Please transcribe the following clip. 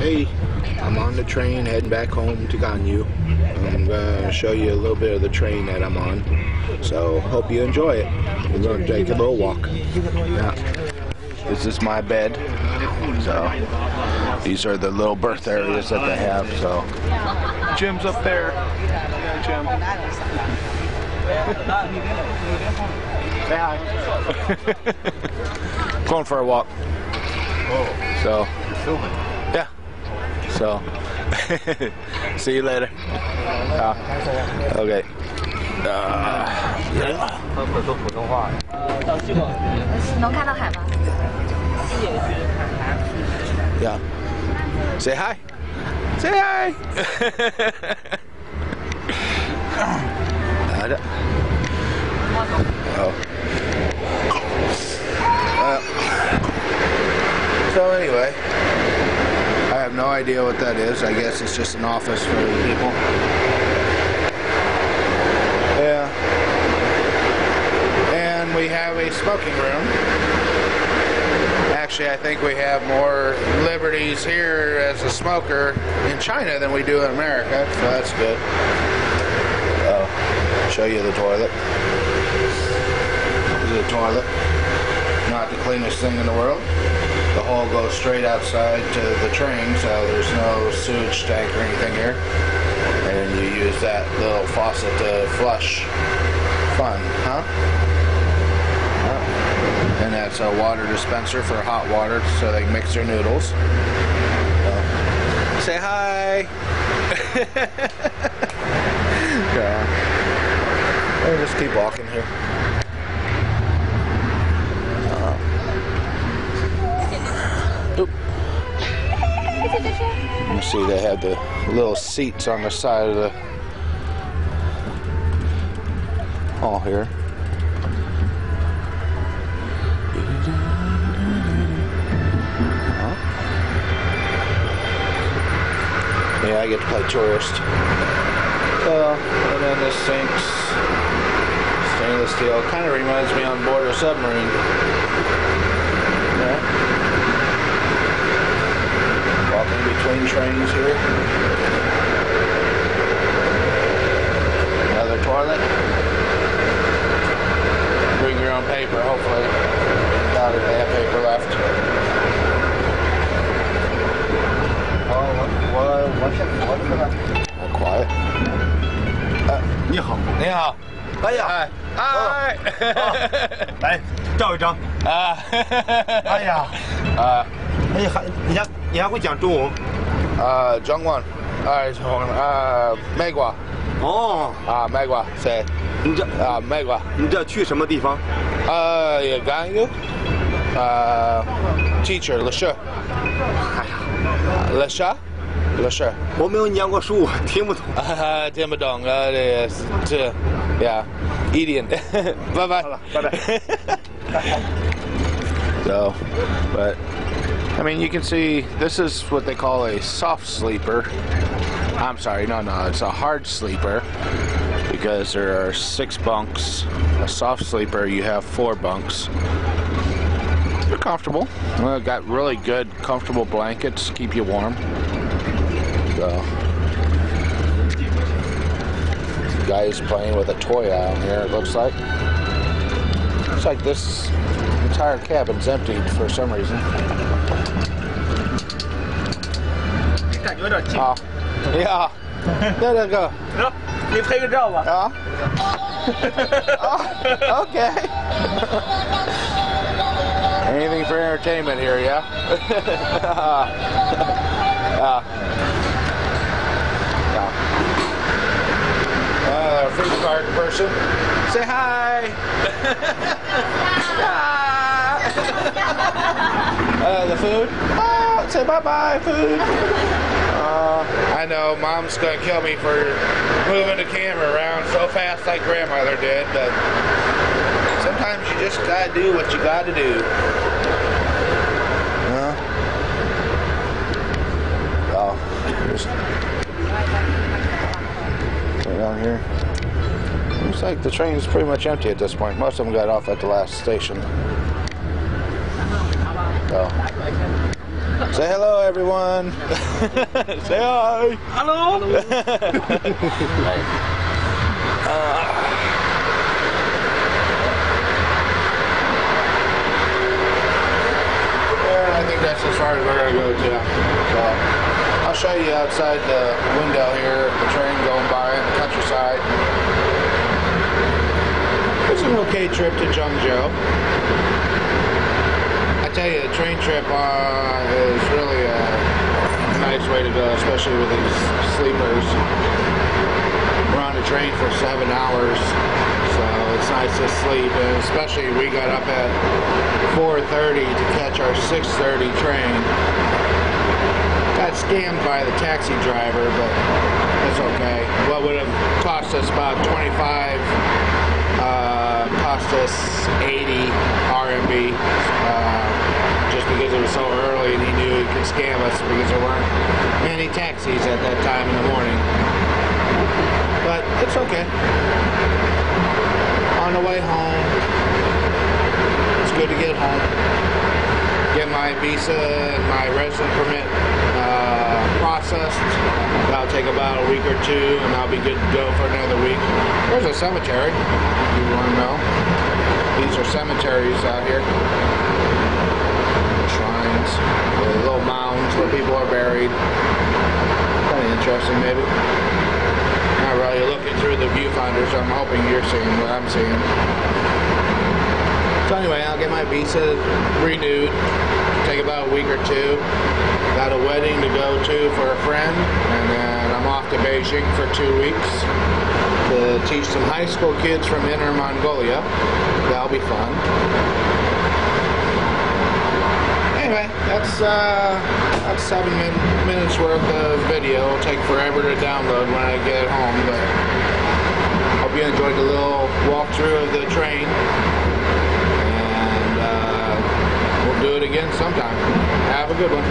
Hey, I'm on the train heading back home to Ganyu. I'm going to show you a little bit of the train that I'm on. So, hope you enjoy it. We're going to take a little walk. Yeah. This is my bed. So, these are the little berth areas that they have. So, Jim's up there. Jim. Say hi. Going for a walk. So, yeah. So, see you later. Okay. Yeah. Say hi. Say hi. Oh. So anyway, I have no idea what that is. I guess it's just an office for the people. Yeah. And we have a smoking room. Actually, I think we have more liberties here as a smoker in China than we do in America, so that's good. I'll show you the toilet. This is a toilet. Not the cleanest thing in the world. The hole goes straight outside to the train, so there's no sewage tank or anything here. And you use that little faucet to flush. Fun, huh? And that's a water dispenser for hot water so they can mix their noodles. Say hi! Yeah. We'll just keep walking here. You see they have the little seats on the side of the hall here. Yeah, I get to play tourist. And then this sinks. Stainless steel. Kind of reminds me on board a submarine. Yeah. Walking between trains here. Another toilet. Bring your own paper, hopefully. Now that they have paper left. Quiet. 你好，你好，哎呀，嗨，来照一张。哎呀，哎呀，你还会讲中文？中文，美国。哦，美国，谁？你这美国。你这去什么地方Ganyu。Teacher， 老师。哎呀，老师。老师，我没有念过书，听不懂。听不懂这，yeah， 一点，拜拜，拜拜。So, but I mean, you can see this is what they call a soft sleeper. I'm sorry, no, it's a hard sleeper because there are 6 bunks. A soft sleeper, you have 4 bunks. They're comfortable. Well, got really good, comfortable blankets, keep you warm. So, the guy is playing with a toy out here, it looks like. Looks like this entire cabin's emptied for some reason. Yeah. There go. Okay. Anything for entertainment here, yeah? Food cart person. Say hi. The food. Say bye-bye, food. I know, Mom's gonna kill me for moving the camera around so fast like grandmother did, but sometimes you just gotta do what you gotta do. Right down here. Looks like the train is pretty much empty at this point. Most of them got off at the last station. So, Say hello, everyone. Say hi. Hello. I think that's as far as we're going to go to. So I'll show you outside the window here, the train going by in the countryside. It's an okay trip to Zhengzhou. I tell you, the train trip is really a nice way to go, especially with these sleepers. We're on the train for 7 hours, so it's nice to sleep, and especially we got up at 4:30 to catch our 6:30 train. Got scammed by the taxi driver, but that's okay. What would have cost us about 25, cost us 80 RMB, just because it was so early and he knew he could scam us because there weren't many taxis at that time in the morning. But it's okay. On the way home, it's good to get home. Get my visa and my resident permit processed. That'll take about a week or two, and I'll be good to go for another week. There's a cemetery, if you want to know. These are cemeteries out here. Shrines, little mounds where people are buried. Kind of interesting, maybe. Not really looking through the viewfinder, so I'm hoping you're seeing what I'm seeing. So anyway, I'll get my visa renewed. Take about a week or two. Got a wedding to go to for a friend, and then I'm off to Beijing for 2 weeks to teach some high school kids from Inner Mongolia. That'll be fun. Anyway, that's 7 minutes worth of video. It'll take forever to download when I get home, but hope you enjoyed the little walkthrough of the train, and we'll do it again sometime. Have a good one.